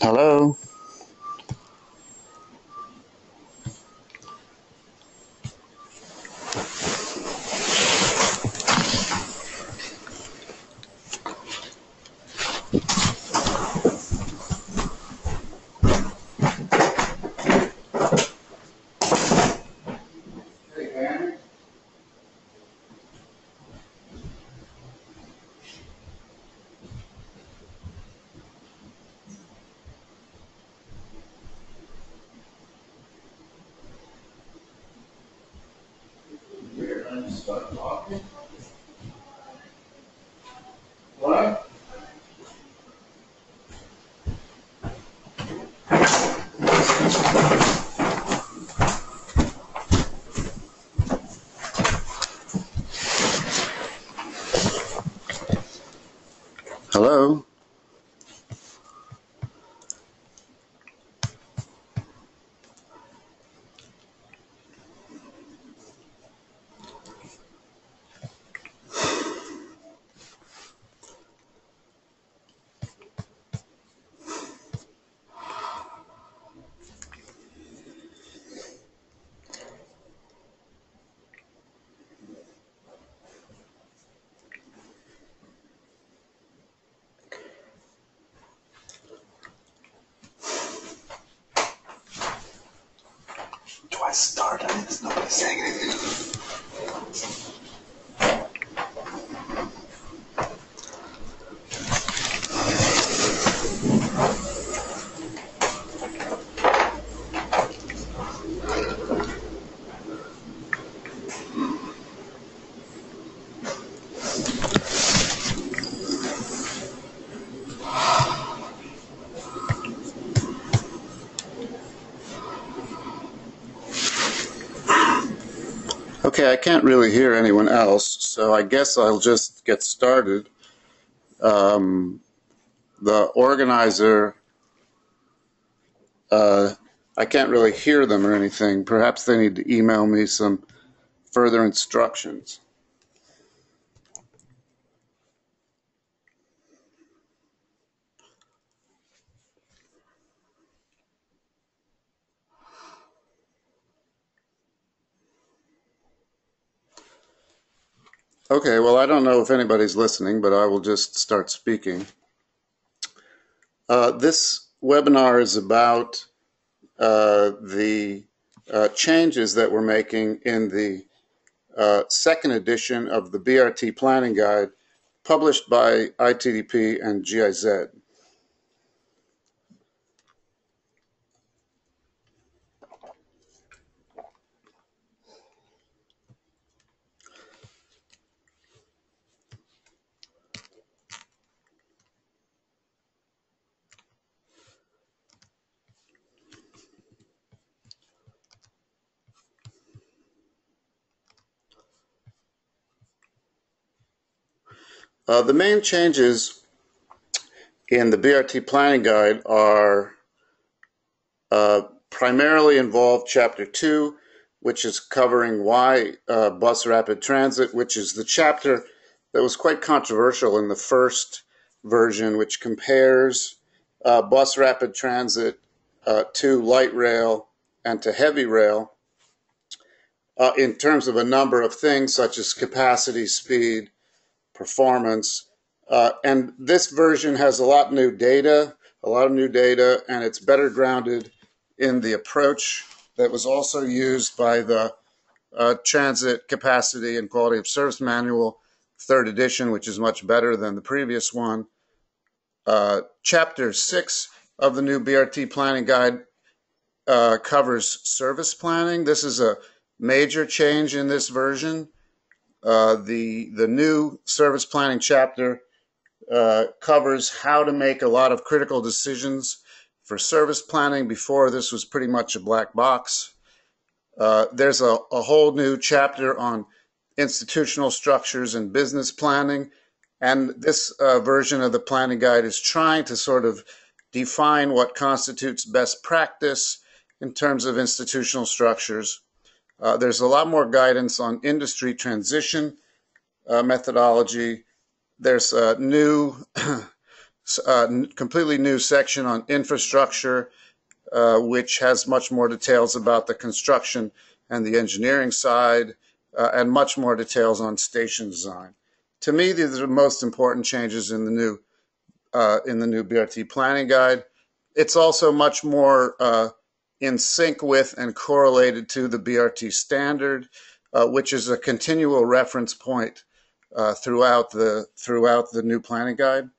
Hello. Start talking. What? Hello. Do I start? I mean, there's nobody saying anything. Okay, I can't really hear anyone else, so I guess I'll just get started. The organizer, I can't really hear them or anything. Perhaps they need to email me some further instructions. Okay, well, I don't know if anybody's listening, but I will just start speaking. This webinar is about the changes that we're making in the second edition of the BRT Planning Guide published by ITDP and GIZ. The main changes in the BRT Planning Guide are primarily involve Chapter 2, which is covering why bus rapid transit, which is the chapter that was quite controversial in the first version, which compares bus rapid transit to light rail and to heavy rail in terms of a number of things such as capacity, speed, performance. And this version has a lot of new data, and it's better grounded in the approach that was also used by the Transit Capacity and Quality of Service Manual, third edition, which is much better than the previous one. Chapter 6 of the new BRT Planning Guide covers service planning. This is a major change in this version. The new service planning chapter covers how to make a lot of critical decisions for service planning. Before, this was pretty much a black box. There's a whole new chapter on institutional structures and business planning, and this version of the planning guide is trying to sort of define what constitutes best practice in terms of institutional structures. There's a lot more guidance on industry transition methodology. There's new completely new section on infrastructure, which has much more details about the construction and the engineering side, and much more details on station design. To me, these are the most important changes in the new BRT planning guide. It's also much more in sync with and correlated to the BRT standard, which is a continual reference point throughout the new planning guide.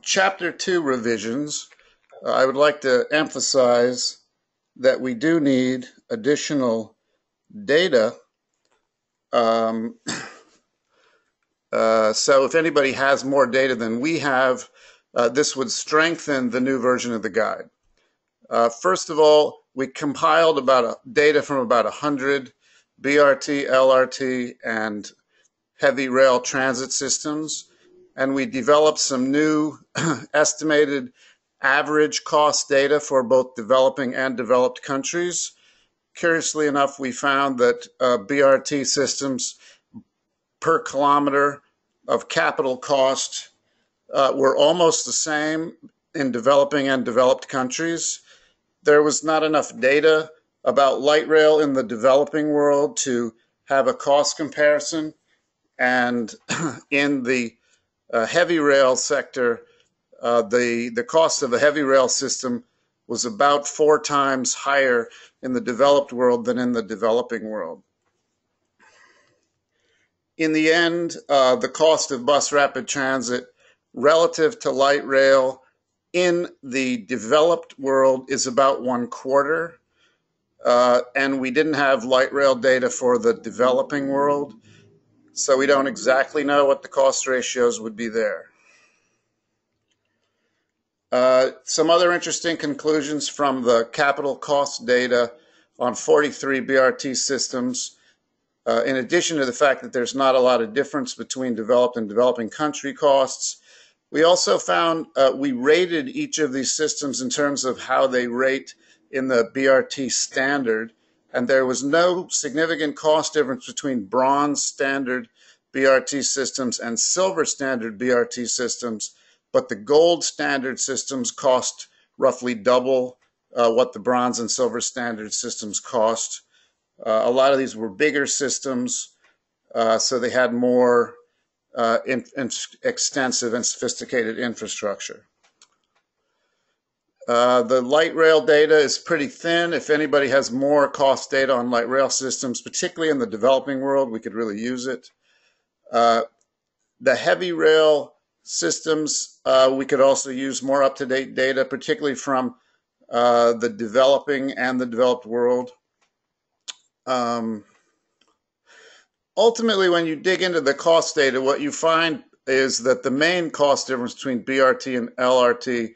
Chapter 2 revisions. I would like to emphasize that we do need additional data. So if anybody has more data than we have, this would strengthen the new version of the guide. First of all, we compiled data from about 100 BRT, LRT, and heavy rail transit systems, and we developed some new estimated average cost data for both developing and developed countries. Curiously enough, we found that BRT systems per kilometer of capital cost were almost the same in developing and developed countries. There was not enough data about light rail in the developing world to have a cost comparison, and in the heavy rail sector, the cost of the heavy rail system was about 4 times higher in the developed world than in the developing world. In the end, the cost of bus rapid transit relative to light rail in the developed world is about 1/4, and we didn't have light rail data for the developing world, so we don't exactly know what the cost ratios would be there. Some other interesting conclusions from the capital cost data on 43 BRT systems. In addition to the fact that there's not a lot of difference between developed and developing country costs, we also found we rated each of these systems in terms of how they rate in the BRT standard, and there was no significant cost difference between bronze standard BRT systems and silver standard BRT systems, but the gold standard systems cost roughly double what the bronze and silver standard systems cost. A lot of these were bigger systems, so they had more extensive and sophisticated infrastructure. The light rail data is pretty thin. If anybody has more cost data on light rail systems, particularly in the developing world, we could really use it. The heavy rail systems, we could also use more up-to-date data, particularly from the developing and the developed world. Ultimately, when you dig into the cost data, what you find is that the main cost difference between BRT and LRT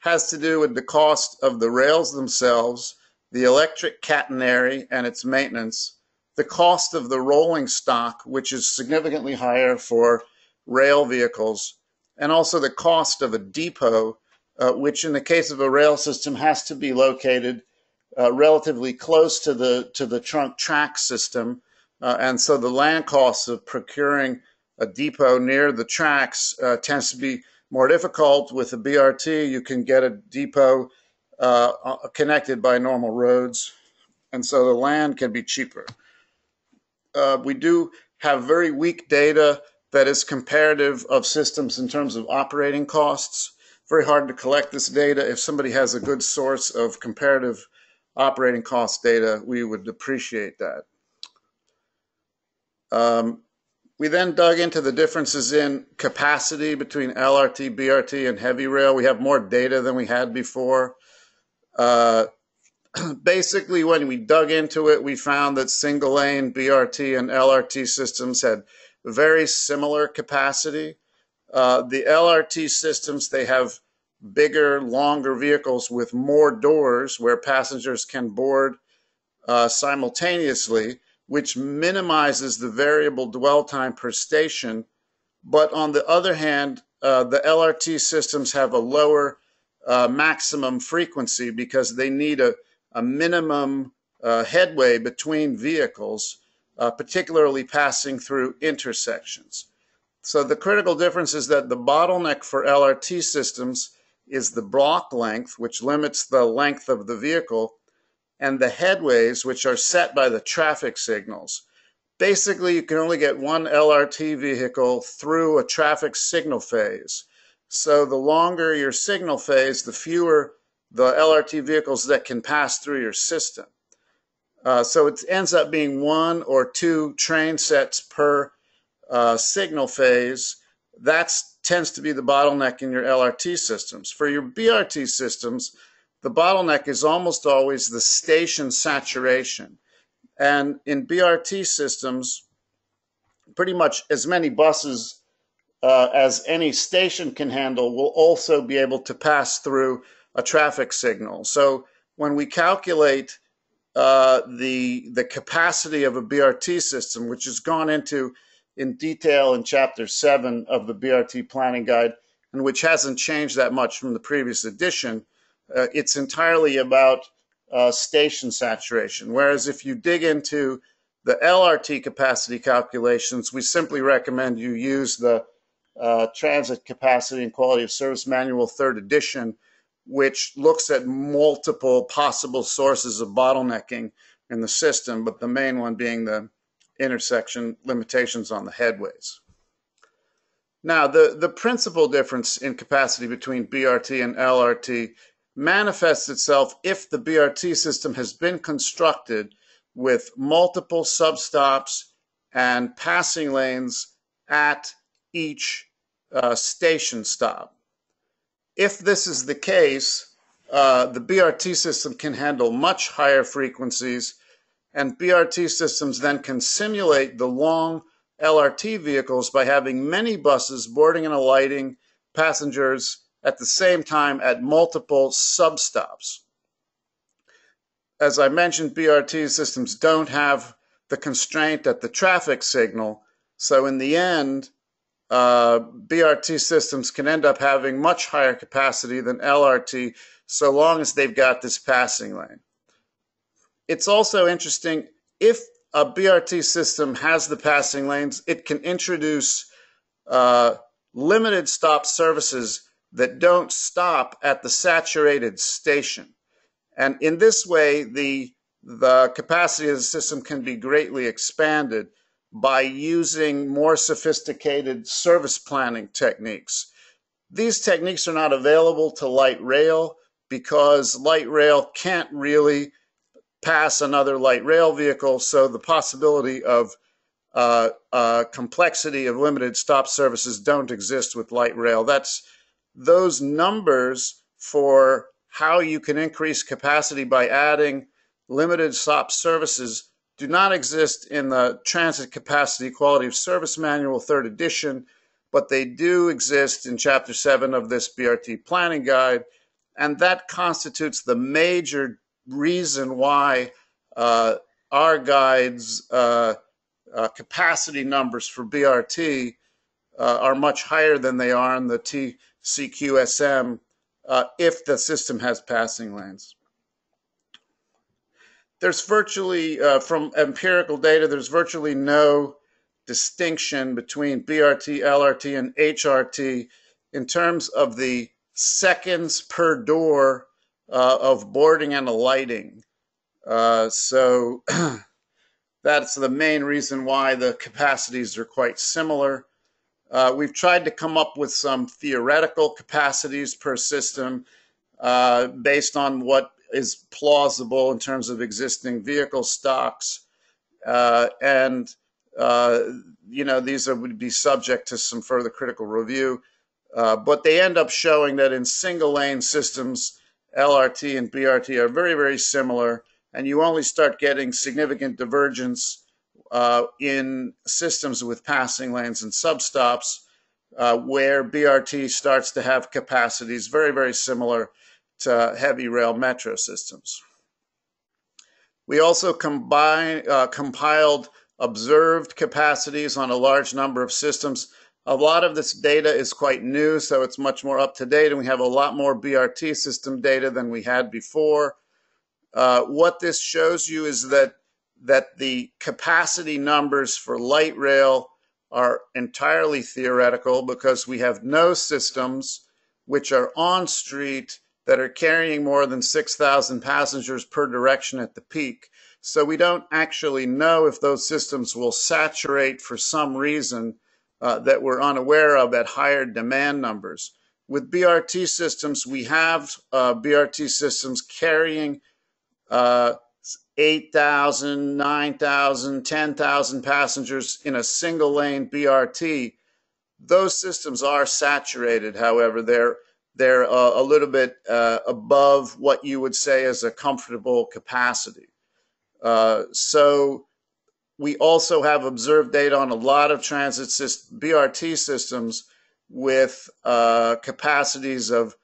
has to do with the cost of the rails themselves, the electric catenary and its maintenance, the cost of the rolling stock, which is significantly higher for rail vehicles, and also the cost of a depot, which in the case of a rail system has to be located relatively close to the trunk track system, and so the land costs of procuring a depot near the tracks tends to be more difficult. With a BRT, you can get a depot connected by normal roads, and so the land can be cheaper. We do have very weak data that is comparative of systems in terms of operating costs. Very hard to collect this data. If somebody has a good source of comparative operating cost data, we would appreciate that. We then dug into the differences in capacity between LRT, BRT, and heavy rail. We have more data than we had before. Basically, when we dug into it, we found that single-lane BRT and LRT systems had very similar capacity. The LRT systems, they have bigger, longer vehicles with more doors where passengers can board simultaneously, which minimizes the variable dwell time per station. But on the other hand, the LRT systems have a lower maximum frequency because they need a minimum headway between vehicles, particularly passing through intersections. So the critical difference is that the bottleneck for LRT systems is the block length, which limits the length of the vehicle, and the headways, which are set by the traffic signals. Basically, you can only get one LRT vehicle through a traffic signal phase. So the longer your signal phase, the fewer the LRT vehicles that can pass through your system. So it ends up being one or two train sets per signal phase. That tends to be the bottleneck in your LRT systems. For your BRT systems, the bottleneck is almost always the station saturation. And in BRT systems, pretty much as many buses as any station can handle will also be able to pass through a traffic signal. So when we calculate the capacity of a BRT system, which has gone into in detail in Chapter 7 of the BRT Planning Guide, and which hasn't changed that much from the previous edition, it's entirely about station saturation. Whereas if you dig into the LRT capacity calculations, we simply recommend you use the Transit Capacity and Quality of Service Manual 3rd edition, which looks at multiple possible sources of bottlenecking in the system, but the main one being the intersection limitations on the headways. Now, the principal difference in capacity between BRT and LRT manifests itself if the BRT system has been constructed with multiple substops and passing lanes at each station stop. If this is the case, the BRT system can handle much higher frequencies, and BRT systems then can simulate the long LRT vehicles by having many buses boarding and alighting passengers at the same time at multiple substops. As I mentioned, BRT systems don't have the constraint at the traffic signal, so in the end, BRT systems can end up having much higher capacity than LRT so long as they've got this passing lane. It's also interesting, if a BRT system has the passing lanes, it can introduce limited stop services that don't stop at the saturated station. And in this way, the capacity of the system can be greatly expanded by using more sophisticated service planning techniques. These techniques are not available to light rail because light rail can't really pass another light rail vehicle, so the possibility of complexity of limited stop services don't exist with light rail. Those numbers for how you can increase capacity by adding limited stop services do not exist in the Transit Capacity Quality of Service Manual 3rd edition, but they do exist in Chapter 7 of this BRT Planning Guide, and that constitutes the major reason why our guide's capacity numbers for BRT are much higher than they are in the TCQSM if the system has passing lanes. There's virtually, from empirical data, there's virtually no distinction between BRT, LRT, and HRT in terms of the seconds per door of boarding and alighting. So that's the main reason why the capacities are quite similar. We've tried to come up with some theoretical capacities per system based on what is plausible in terms of existing vehicle stocks. These would be subject to some further critical review. But they end up showing that in single lane systems, LRT and BRT are very, very similar, and you only start getting significant divergence in systems with passing lanes and substops where BRT starts to have capacities very, very similar to heavy rail metro systems. We also compiled observed capacities on a large number of systems. A lot of this data is quite new, so it's much more up to date, and we have a lot more BRT system data than we had before. What this shows you is that the capacity numbers for light rail are entirely theoretical because we have no systems which are on street that are carrying more than 6,000 passengers per direction at the peak. So we don't actually know if those systems will saturate for some reason that we're unaware of at higher demand numbers. With BRT systems, we have BRT systems carrying 8,000, 9,000, 10,000 passengers in a single lane BRT. Those systems are saturated, however. They're a little bit above what you would say is a comfortable capacity. So we also have observed data on a lot of BRT systems with capacities of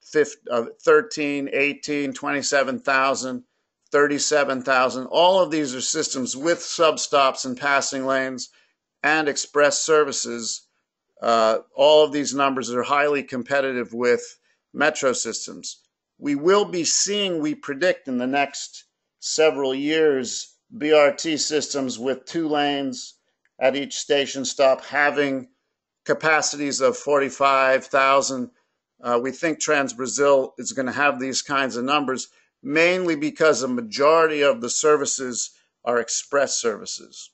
13, 18, 27,000, 37,000. All of these are systems with substops and passing lanes and express services. All of these numbers are highly competitive with metro systems. We will be seeing, we predict in the next several years, BRT systems with 2 lanes at each station stop having capacities of 45,000. We think Trans-Brazil is going to have these kinds of numbers, mainly because a majority of the services are express services.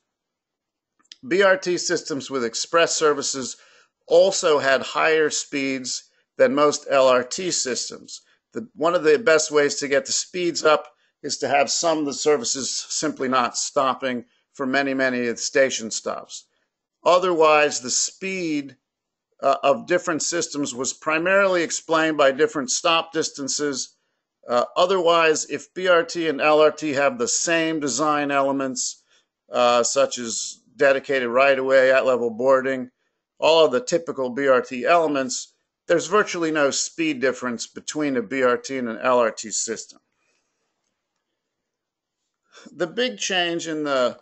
BRT systems with express services also had higher speeds than most LRT systems. One of the best ways to get the speeds up is to have some of the services simply not stopping for many station stops. Otherwise, the speed of different systems was primarily explained by different stop distances. Otherwise, if BRT and LRT have the same design elements, such as dedicated right-of-way, at-level boarding, all of the typical BRT elements, there's virtually no speed difference between a BRT and an LRT system. The big change in the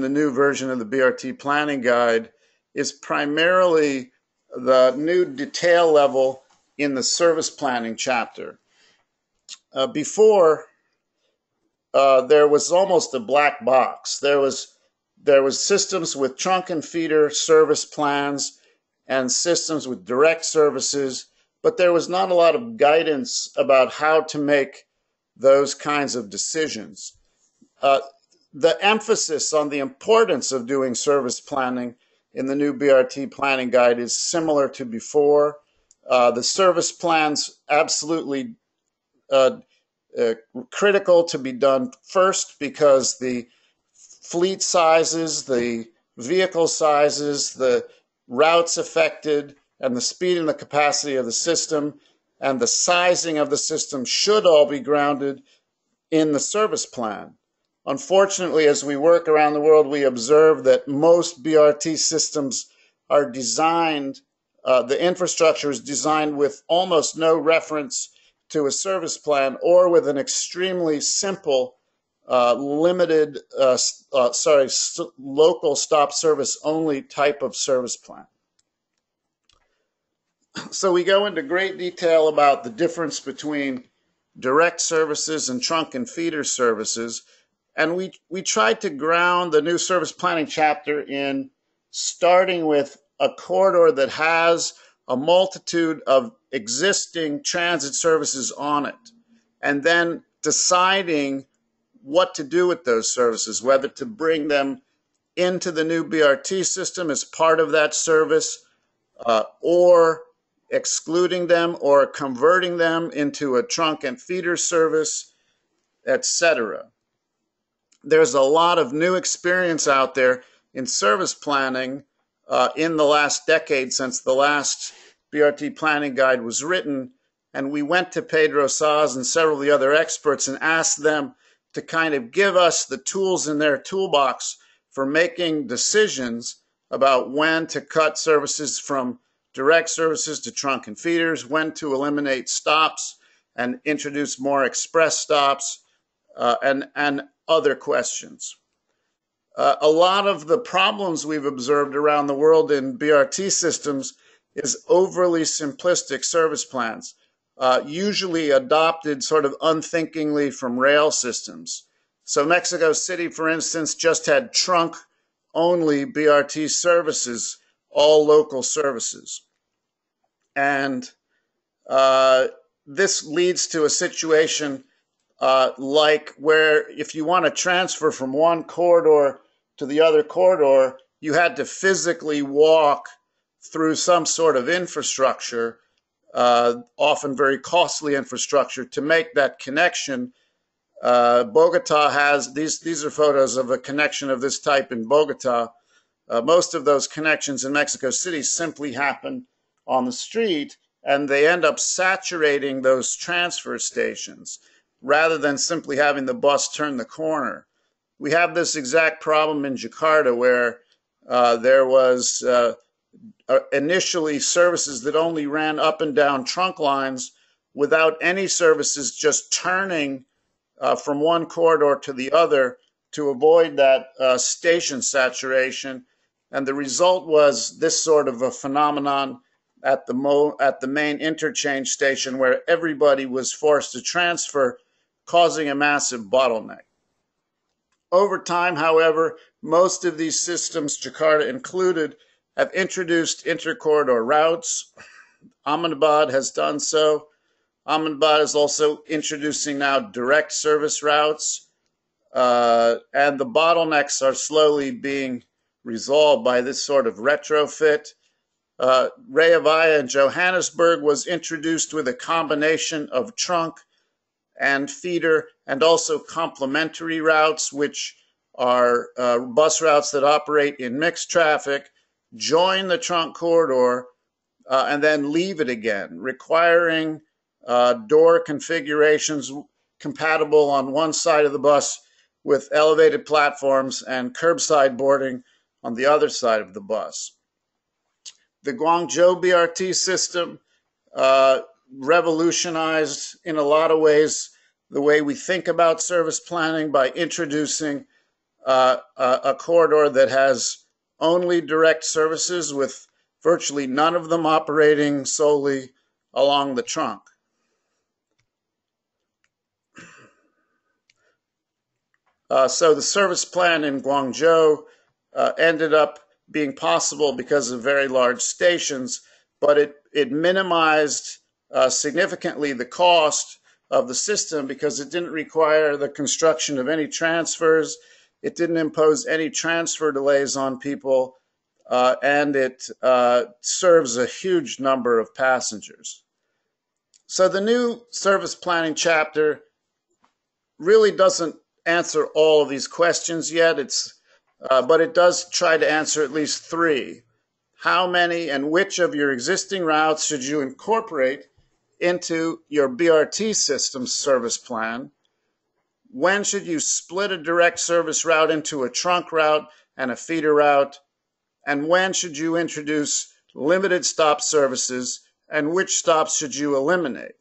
new version of the BRT Planning Guide is primarily the new detail level in the service planning chapter. Before, there was almost a black box. There was systems with trunk and feeder service plans and systems with direct services, but there was not a lot of guidance about how to make those kinds of decisions. The emphasis on the importance of doing service planning in the new BRT Planning Guide is similar to before. The service plans absolutely critical to be done first because the fleet sizes, the vehicle sizes, the routes affected, and the speed and the capacity of the system and the sizing of the system should all be grounded in the service plan. Unfortunately, as we work around the world, we observe that most BRT systems are designed, the infrastructure is designed with almost no reference to a service plan or with an extremely simple, limited, local stop service only type of service plan. So we go into great detail about the difference between direct services and trunk and feeder services. And we tried to ground the new service planning chapter in starting with a corridor that has a multitude of existing transit services on it, and then deciding what to do with those services, whether to bring them into the new BRT system as part of that service, or excluding them or converting them into a trunk and feeder service, etc. There's a lot of new experience out there in service planning in the last decade since the last BRT Planning Guide was written, and we went to Pedro Saz and several of the other experts and asked them to kind of give us the tools in their toolbox for making decisions about when to cut services from direct services to trunk and feeders, when to eliminate stops and introduce more express stops, and other questions. A lot of the problems we've observed around the world in BRT systems is overly simplistic service plans, usually adopted sort of unthinkingly from rail systems. So Mexico City, for instance, just had trunk only BRT services, all local services. And this leads to a situation like where if you want to transfer from one corridor to the other corridor, you had to physically walk through some sort of infrastructure, often very costly infrastructure, to make that connection. Bogota has, these are photos of a connection of this type in Bogota. Most of those connections in Mexico City simply happen on the street, and they end up saturating those transfer stations rather than simply having the bus turn the corner. We have this exact problem in Jakarta, where there was initially services that only ran up and down trunk lines without any services, just turning from one corridor to the other to avoid that station saturation. And the result was this sort of a phenomenon at the main interchange station, where everybody was forced to transfer, causing a massive bottleneck. Over time, however, most of these systems, Jakarta included, have introduced intercorridor routes. Ahmedabad has done so. Ahmedabad is also introducing now direct service routes, and the bottlenecks are slowly being resolved by this sort of retrofit. Reavaya in Johannesburg was introduced with a combination of trunk and feeder, and also complementary routes, which are bus routes that operate in mixed traffic, join the trunk corridor, and then leave it again, requiring door configurations compatible on one side of the bus with elevated platforms and curbside boarding on the other side of the bus. The Guangzhou BRT system revolutionized in a lot of ways the way we think about service planning by introducing a corridor that has only direct services, with virtually none of them operating solely along the trunk. So the service plan in Guangzhou ended up being possible because of very large stations, but it minimized significantly the cost of the system because it didn't require the construction of any transfers, it didn't impose any transfer delays on people, and it serves a huge number of passengers. So the new service planning chapter really doesn't answer all of these questions yet, but it does try to answer at least three. How many and which of your existing routes should you incorporate into your BRT system's service plan? When should you split a direct service route into a trunk route and a feeder route? And when should you introduce limited stop services, and which stops should you eliminate?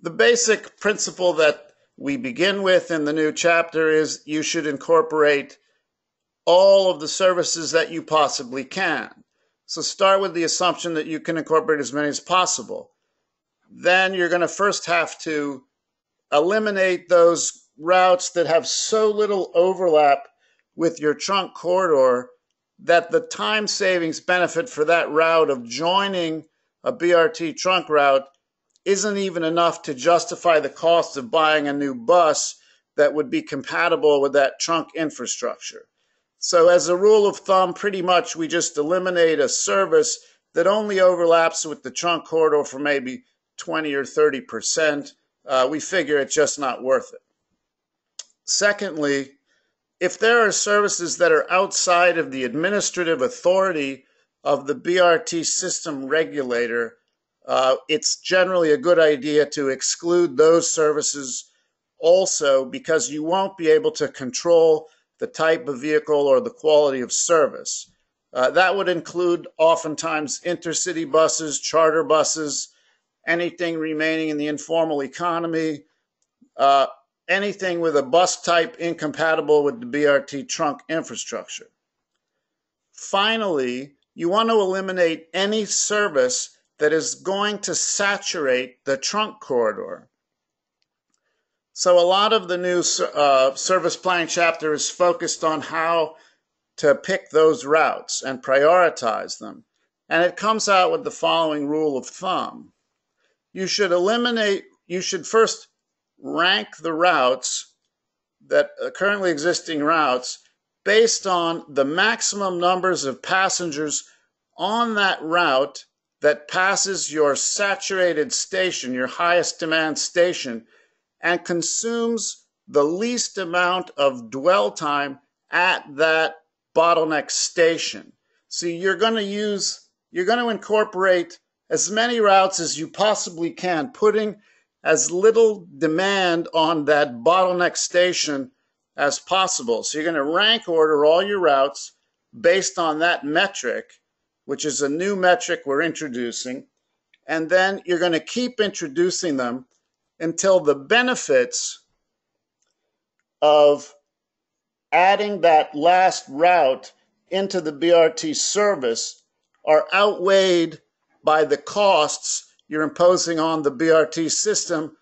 The basic principle that we begin with in the new chapter is you should incorporate all of the services that you possibly can. So start with the assumption that you can incorporate as many as possible. Then you're going to first have to eliminate those routes that have so little overlap with your trunk corridor that the time savings benefit for that route of joining a BRT trunk route isn't even enough to justify the cost of buying a new bus that would be compatible with that trunk infrastructure. So as a rule of thumb, pretty much we just eliminate a service that only overlaps with the trunk corridor for maybe 20 or 30%. We figure it's just not worth it. Secondly, if there are services that are outside of the administrative authority of the BRT system regulator, it's generally a good idea to exclude those services also, because you won't be able to control the type of vehicle or the quality of service. That would include oftentimes intercity buses, charter buses, anything remaining in the informal economy, anything with a bus type incompatible with the BRT trunk infrastructure. Finally, you want to eliminate any service that is going to saturate the trunk corridor. So a lot of the new service planning chapter is focused on how to pick those routes and prioritize them. And it comes out with the following rule of thumb. You should first rank the routes, that currently existing routes, based on the maximum numbers of passengers on that route that passes your saturated station, your highest demand station, and consumes the least amount of dwell time at that bottleneck station. So you're going to incorporate as many routes as you possibly can, putting as little demand on that bottleneck station as possible. So you're going to rank order all your routes based on that metric, which is a new metric we're introducing, and then you're going to keep introducing them until the benefits of adding that last route into the BRT service are outweighed by the costs you're imposing on the BRT system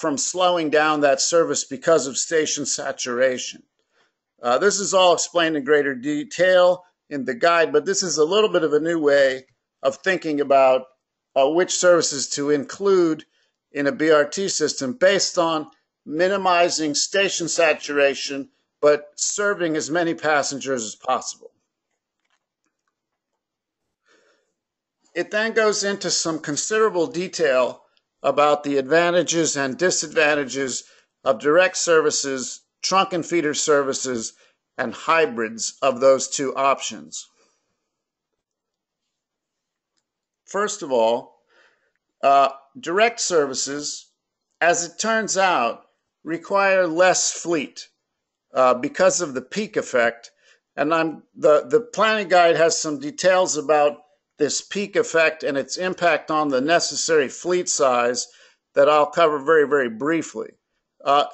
from slowing down that service because of station saturation. This is all explained in greater detail in the guide, but this is a little bit of a new way of thinking about which services to include in a BRT system based on minimizing station saturation, but serving as many passengers as possible. It then goes into some considerable detail about the advantages and disadvantages of direct services, trunk and feeder services, and hybrids of those two options. First of all, direct services, as it turns out, require less fleet because of the peak effect. And the planning guide has some details about this peak effect and its impact on the necessary fleet size that I'll cover very, very briefly. The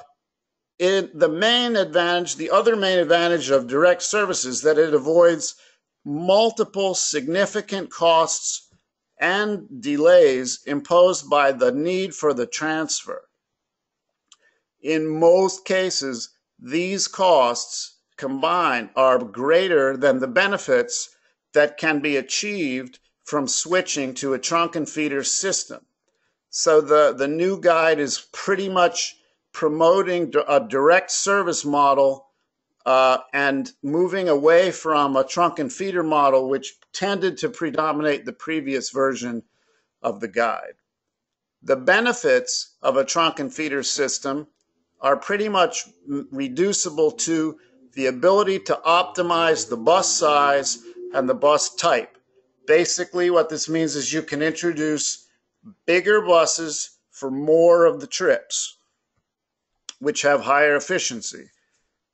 other main advantage of direct services is that it avoids multiple significant costs and delays imposed by the need for the transfer. In most cases, these costs combined are greater than the benefits that can be achieved from switching to a trunk and feeder system. So the new guide is pretty much promoting a direct service model and moving away from a trunk and feeder model, which tended to predominate the previous version of the guide. The benefits of a trunk and feeder system are pretty much reducible to the ability to optimize the bus size and the bus type. Basically, what this means is you can introduce bigger buses for more of the trips, which have higher efficiency.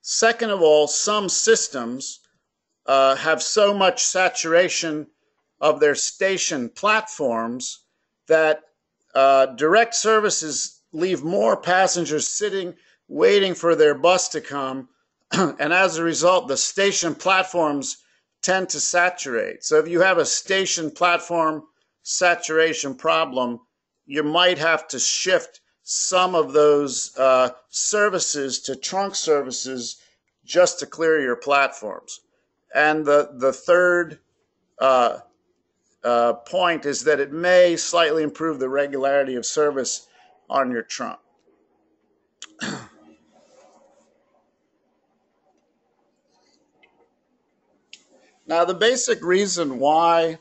Second of all, some systems have so much saturation of their station platforms that direct services leave more passengers sitting, waiting for their bus to come, and as a result, the station platforms tend to saturate. So if you have a station platform saturation problem, you might have to shift some of those services to trunk services just to clear your platforms. And the third point is that it may slightly improve the regularity of service on your trunk. Now, the basic reason why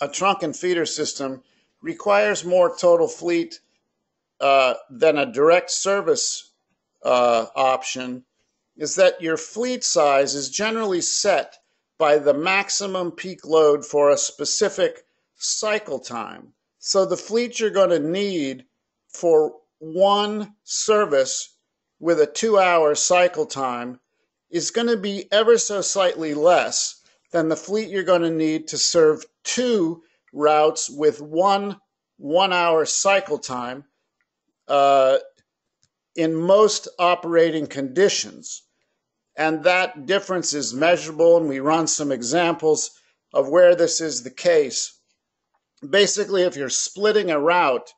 a trunk and feeder system requires more total fleet than a direct service option is that your fleet size is generally set by the maximum peak load for a specific cycle time. So the fleet you're going to need for one service with a 2-hour cycle time is going to be ever so slightly less than the fleet you're going to need to serve 2 routes with one 1-hour cycle time in most operating conditions. And that difference is measurable, and we run some examples of where this is the case. Basically, if you're splitting a route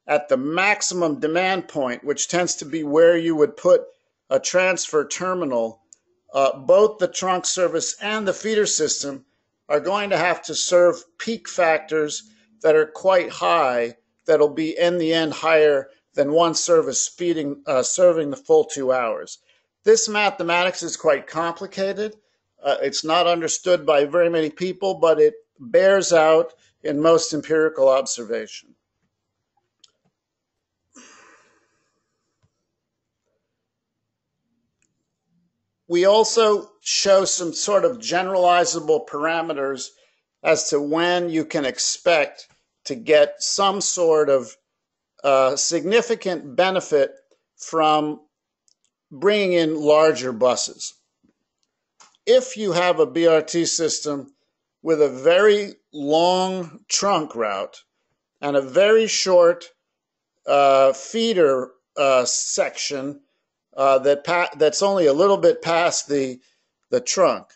at the maximum demand point, which tends to be where you would put a transfer terminal, both the trunk service and the feeder system are going to have to serve peak factors that are quite high, that'll be in the end higher than one service serving the full 2 hours. This mathematics is quite complicated. It's not understood by very many people, but it bears out in most empirical observation. We also show some sort of generalizable parameters as to when you can expect to get some sort of significant benefit from bringing in larger buses. If you have a BRT system with a very long trunk route and a very short feeder section that's only a little bit past the trunk,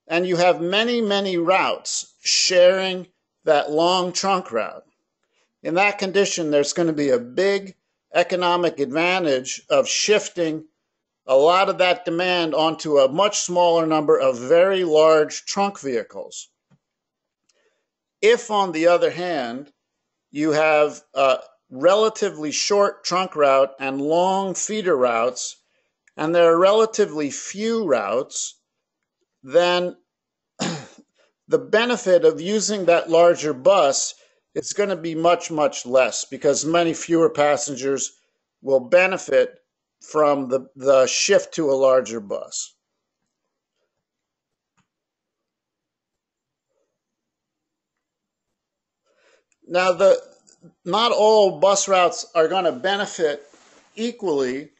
and you have many routes sharing that long trunk route, in that condition, there's going to be a big economic advantage of shifting a lot of that demand onto a much smaller number of very large trunk vehicles. If, on the other hand, you have a relatively short trunk route and long feeder routes, and there are relatively few routes, then the benefit of using that larger bus is going to be much less, because many fewer passengers will benefit from the shift to a larger bus. Now, not all bus routes are going to benefit equally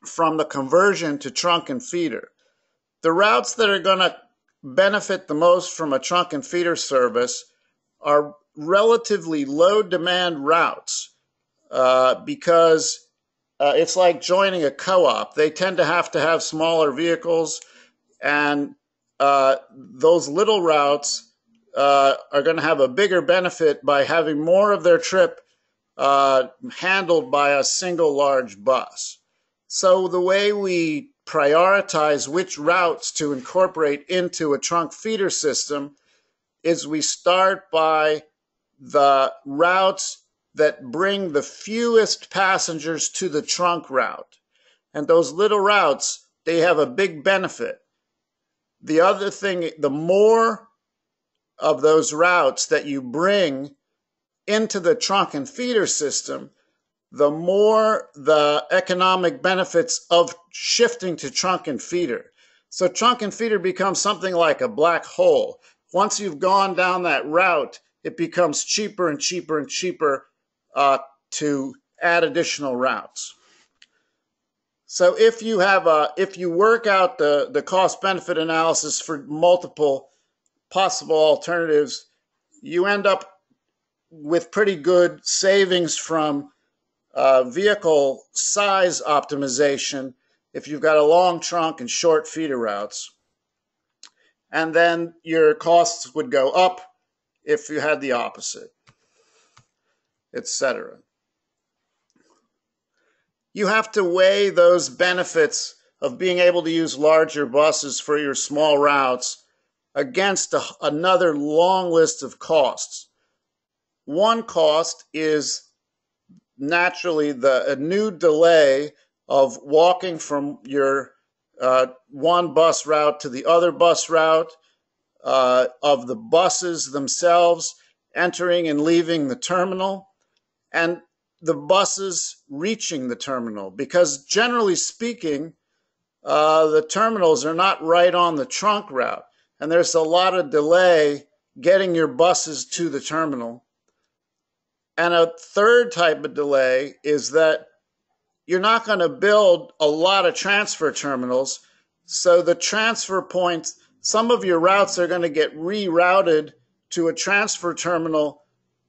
from the conversion to trunk and feeder. The routes that are going to benefit the most from a trunk and feeder service are relatively low demand routes because it's like joining a co-op. They tend to have smaller vehicles, and those little routes are going to have a bigger benefit by having more of their trip handled by a single large bus. So the way we prioritize which routes to incorporate into a trunk feeder system is we start by the routes that bring the fewest passengers to the trunk route. And those little routes, they have a big benefit. The other thing, the more of those routes that you bring into the trunk and feeder system, the more the economic benefits of shifting to trunk and feeder. So trunk and feeder becomes something like a black hole. Once you've gone down that route, it becomes cheaper and cheaper to add additional routes. So if you work out the cost-benefit analysis for multiple possible alternatives, you end up with pretty good savings from vehicle size optimization if you've got a long trunk and short feeder routes. And then your costs would go up if you had the opposite, etc. You have to weigh those benefits of being able to use larger buses for your small routes against another long list of costs. One cost is naturally a new delay of walking from your one bus route to the other bus route, of the buses themselves entering and leaving the terminal, and the buses reaching the terminal. Because generally speaking, the terminals are not right on the trunk route, and there's a lot of delay getting your buses to the terminal. And a third type of delay is that you're not going to build a lot of transfer terminals, so the transfer points, some of your routes are going to get rerouted to a transfer terminal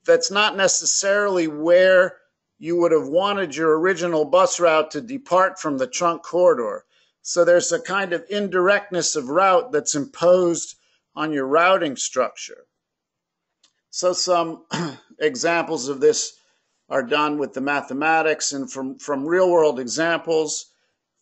that's not necessarily where you would have wanted your original bus route to depart from the trunk corridor. So there's a kind of indirectness of route that's imposed on your routing structure. So some examples of this are done with the mathematics and from real-world examples.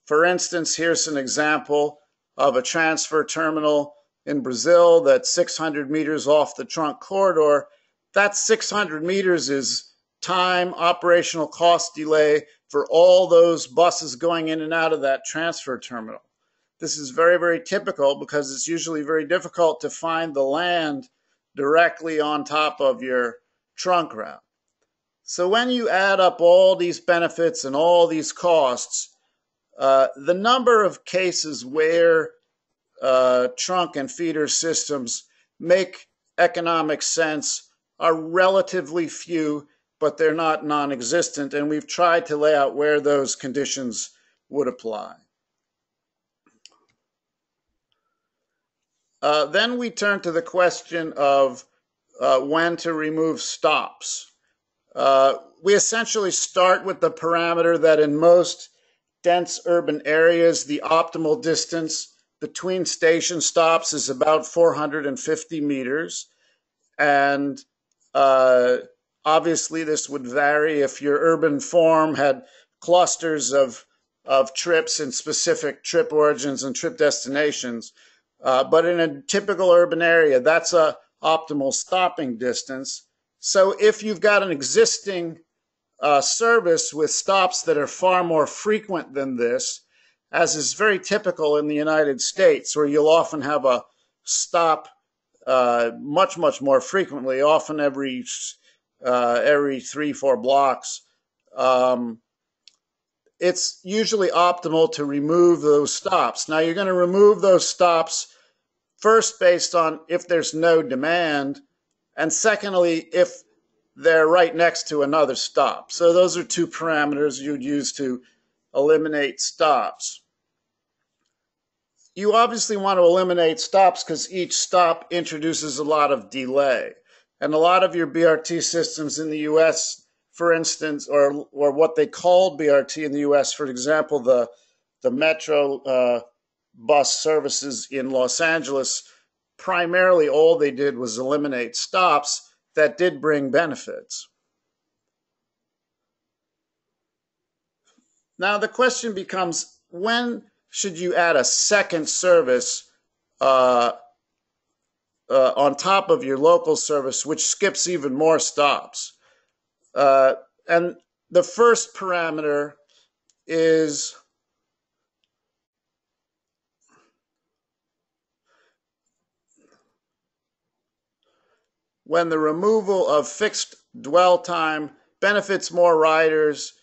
For instance, here's an example of a transfer terminal in Brazil that's 600 meters off the trunk corridor. That 600 meters is time, operational cost delay for all those buses going in and out of that transfer terminal. This is very, very typical because it's usually very difficult to find the land directly on top of your trunk route. So when you add up all these benefits and all these costs, the number of cases where trunk and feeder systems make economic sense are relatively few, but they're not non-existent, and we've tried to lay out where those conditions would apply. Then we turn to the question of when to remove stops. We essentially start with the parameter that in most dense urban areas, the optimal distance between station stops is about 450 meters. And obviously this would vary if your urban form had clusters of trips and specific trip origins and trip destinations. But in a typical urban area, that's a optimal stopping distance. So if you've got an existing service with stops that are far more frequent than this, as is very typical in the United States, where you'll often have a stop much, much more frequently, often every 3-4 blocks, it's usually optimal to remove those stops. Now, you're going to remove those stops first based on if there's no demand, and secondly, if they're right next to another stop. So those are two parameters you'd use to eliminate stops. You obviously want to eliminate stops because each stop introduces a lot of delay. And a lot of your BRT systems in the US, for instance, or what they called BRT in the US, for example, the Metro bus services in Los Angeles, primarily all they did was eliminate stops that did bring benefits. Now the question becomes, when should you add a second service on top of your local service, which skips even more stops? And the first parameter is when the removal of fixed dwell time benefits more riders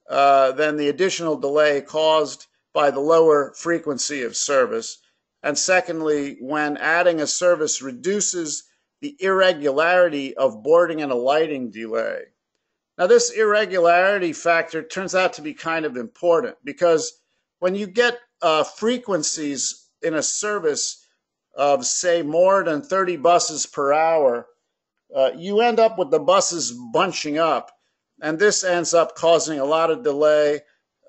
than the additional delay caused by the lower frequency of service. And secondly, when adding a service reduces the irregularity of boarding and alighting delay. Now, this irregularity factor turns out to be kind of important because when you get frequencies in a service of, say, more than 30 buses per hour, you end up with the buses bunching up, and this ends up causing a lot of delay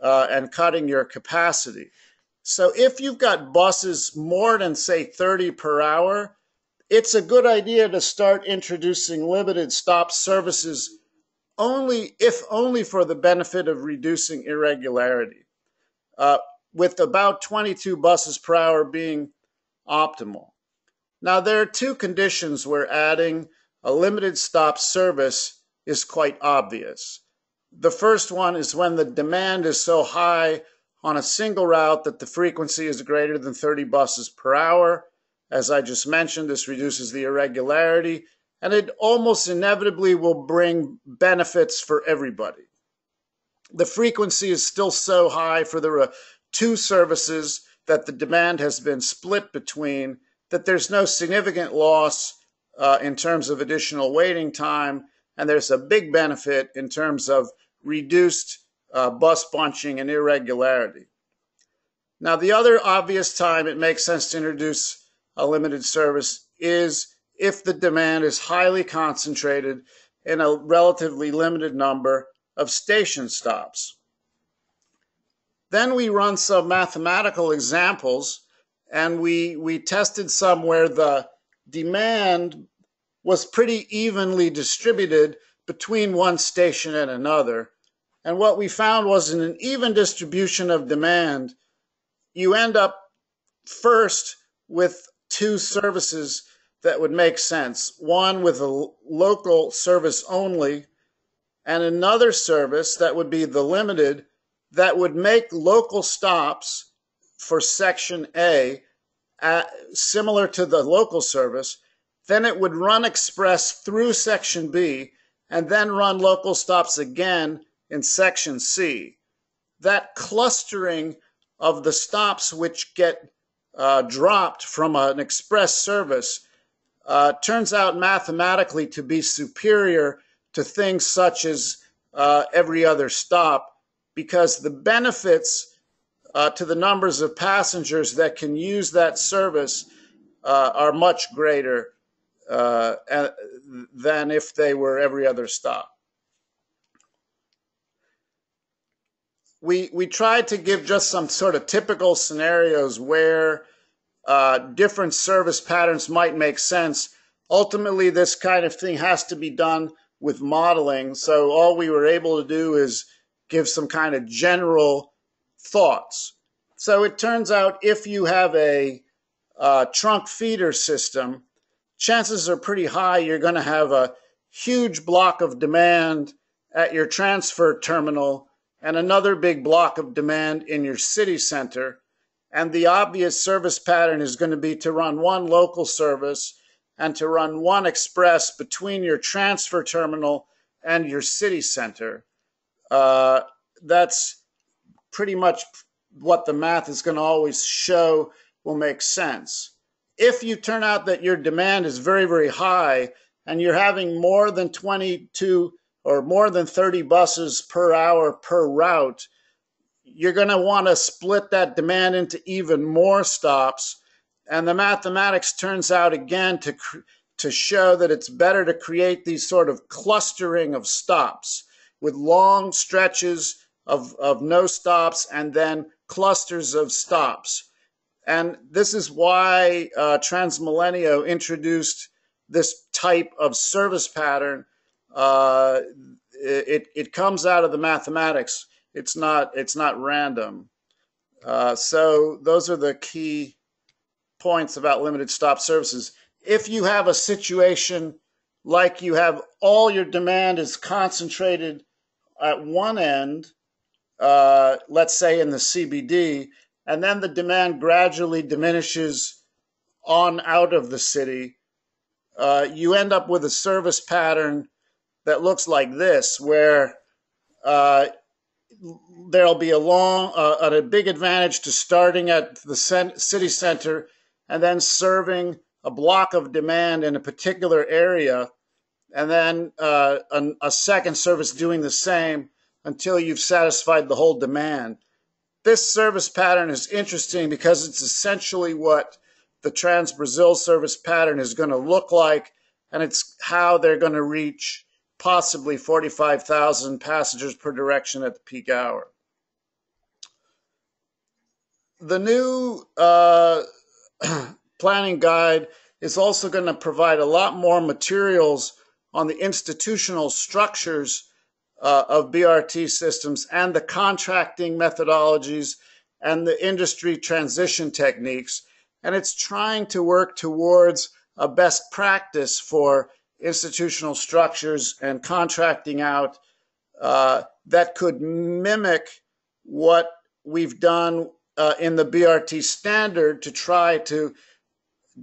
and cutting your capacity. So if you've got buses more than, say, 30 per hour, it's a good idea to start introducing limited stop services if only for the benefit of reducing irregularity, with about 22 buses per hour being optimal. Now, there are two conditions where adding a limited stop service is quite obvious. The first one is when the demand is so high on a single route that the frequency is greater than 30 buses per hour. As I just mentioned, this reduces the irregularity, and it almost inevitably will bring benefits for everybody. The frequency is still so high for the two services that the demand has been split between that there's no significant loss in terms of additional waiting time, and there's a big benefit in terms of reduced bus bunching and irregularity. Now, the other obvious time it makes sense to introduce a limited service is if the demand is highly concentrated in a relatively limited number of station stops. Then we run some mathematical examples, and we tested some where the demand was pretty evenly distributed between one station and another. And what we found was in an even distribution of demand, you end up first with two services that would make sense. One with a local service only, and another service that would be the limited, that would make local stops for Section A similar to the local service. Then it would run express through Section B and then run local stops again in Section C. That clustering of the stops which get dropped from an express service turns out mathematically to be superior to things such as every other stop, because the benefits to the numbers of passengers that can use that service are much greater than if they were every other stop. We tried to give just some sort of typical scenarios where different service patterns might make sense. Ultimately, this kind of thing has to be done with modeling, so all we were able to do is give some kind of general thoughts. So it turns out if you have a trunk feeder system, chances are pretty high you're going to have a huge block of demand at your transfer terminal and another big block of demand in your city center. And the obvious service pattern is going to be to run one local service and to run one express between your transfer terminal and your city center. That's pretty much what the math is going to always show will make sense. If you turn out that your demand is very, very high and you're having more than 22 or more than 30 buses per hour per route, you're going to want to split that demand into even more stops. And the mathematics turns out again to show that it's better to create these sort of clustering of stops with long stretches of no stops and then clusters of stops. And this is why TransMilenio introduced this type of service pattern. It comes out of the mathematics. It's not random. So those are the key points about limited stop services. If you have a situation like you have all your demand is concentrated at one end, let's say in the CBD, and then the demand gradually diminishes on out of the city, you end up with a service pattern that looks like this, where there'll be a big advantage to starting at the city center and then serving a block of demand in a particular area, and then a second service doing the same until you've satisfied the whole demand. This service pattern is interesting because it's essentially what the Trans-Brazil service pattern is going to look like, and it's how they're going to reach possibly 45,000 passengers per direction at the peak hour. The new planning guide is also going to provide a lot more materials on the institutional structures of BRT systems and the contracting methodologies and the industry transition techniques. And it's trying to work towards a best practice for institutional structures and contracting out that could mimic what we've done in the BRT standard to try to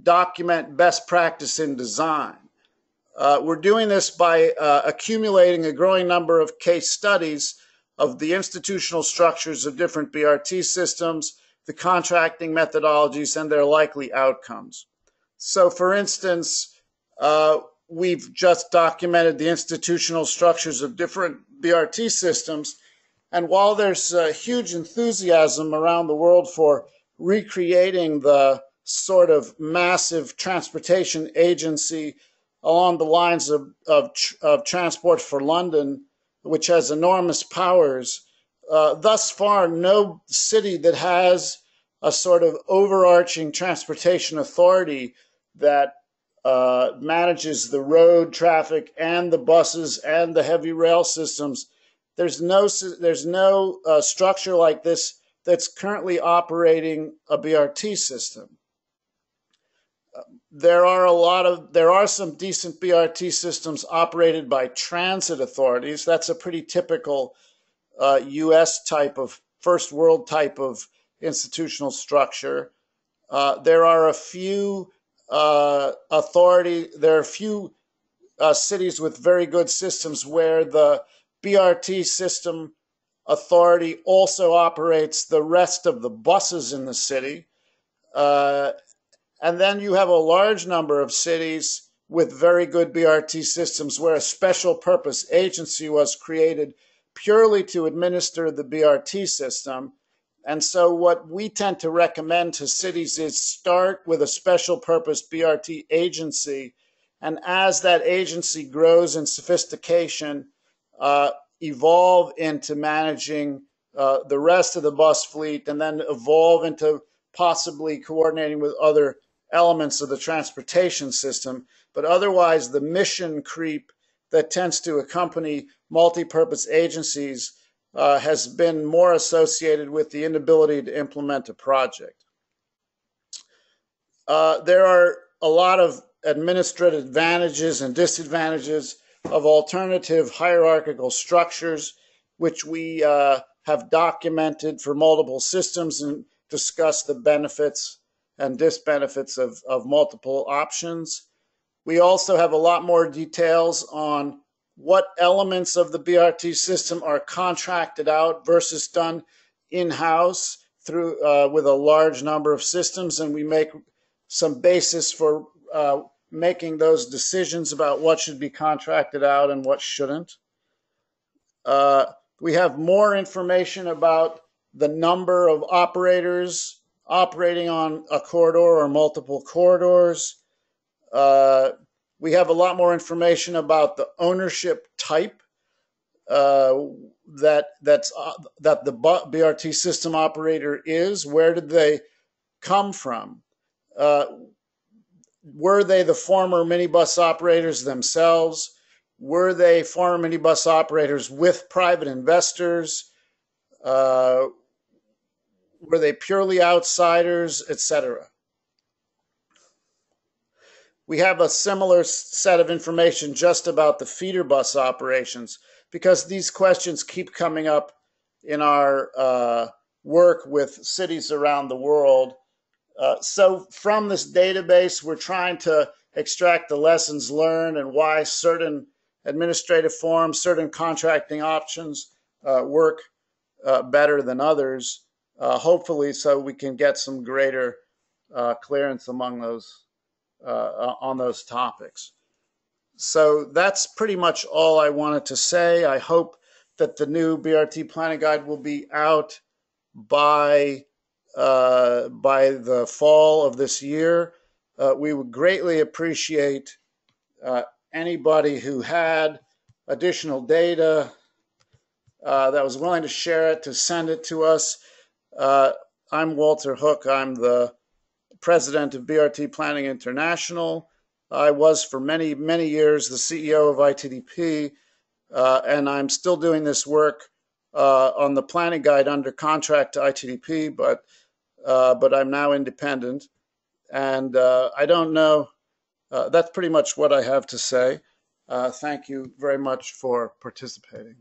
document best practice in design. We're doing this by accumulating a growing number of case studies of the institutional structures of different BRT systems, the contracting methodologies, and their likely outcomes. So, for instance, we've just documented the institutional structures of different BRT systems, and while there's huge enthusiasm around the world for recreating the sort of massive transportation agency along the lines of Transport for London, which has enormous powers, thus far no city that has a sort of overarching transportation authority that manages the road traffic and the buses and the heavy rail systems. There's no structure like this that's currently operating a BRT system. There are some decent BRT systems operated by transit authorities. That's a pretty typical U.S. type of first world type of institutional structure. There are a few cities with very good systems where the BRT system authority also operates the rest of the buses in the city. And then you have a large number of cities with very good BRT systems where a special purpose agency was created purely to administer the BRT system. And so what we tend to recommend to cities is start with a special purpose BRT agency. And as that agency grows in sophistication, evolve into managing the rest of the bus fleet, and then evolve into possibly coordinating with other elements of the transportation system. But otherwise, the mission creep that tends to accompany multi-purpose agencies has been more associated with the inability to implement a project. There are a lot of administrative advantages and disadvantages of alternative hierarchical structures, which we have documented for multiple systems and discussed the benefits and disbenefits of multiple options. We also have a lot more details on what elements of the BRT system are contracted out versus done in-house through with a large number of systems, and we make some basis for making those decisions about what should be contracted out and what shouldn't. We have more information about the number of operators operating on a corridor or multiple corridors. We have a lot more information about the ownership type that the BRT system operator is. Where did they come from? Were they the former minibus operators themselves? Were they former minibus operators with private investors? Were they purely outsiders, etc.? We have a similar set of information just about the feeder bus operations, because these questions keep coming up in our work with cities around the world. So from this database, we're trying to extract the lessons learned and why certain administrative forms, certain contracting options work better than others, hopefully so we can get some greater clearance among those on those topics. So that's pretty much all I wanted to say. I hope that the new BRT planning guide will be out by the fall of this year. We would greatly appreciate anybody who had additional data that was willing to share it, to send it to us. I'm Walter Hook. I'm the president of BRT Planning International. I was for many, many years the CEO of ITDP, and I'm still doing this work on the planning guide under contract to ITDP, but I'm now independent. And I don't know, that's pretty much what I have to say. Thank you very much for participating.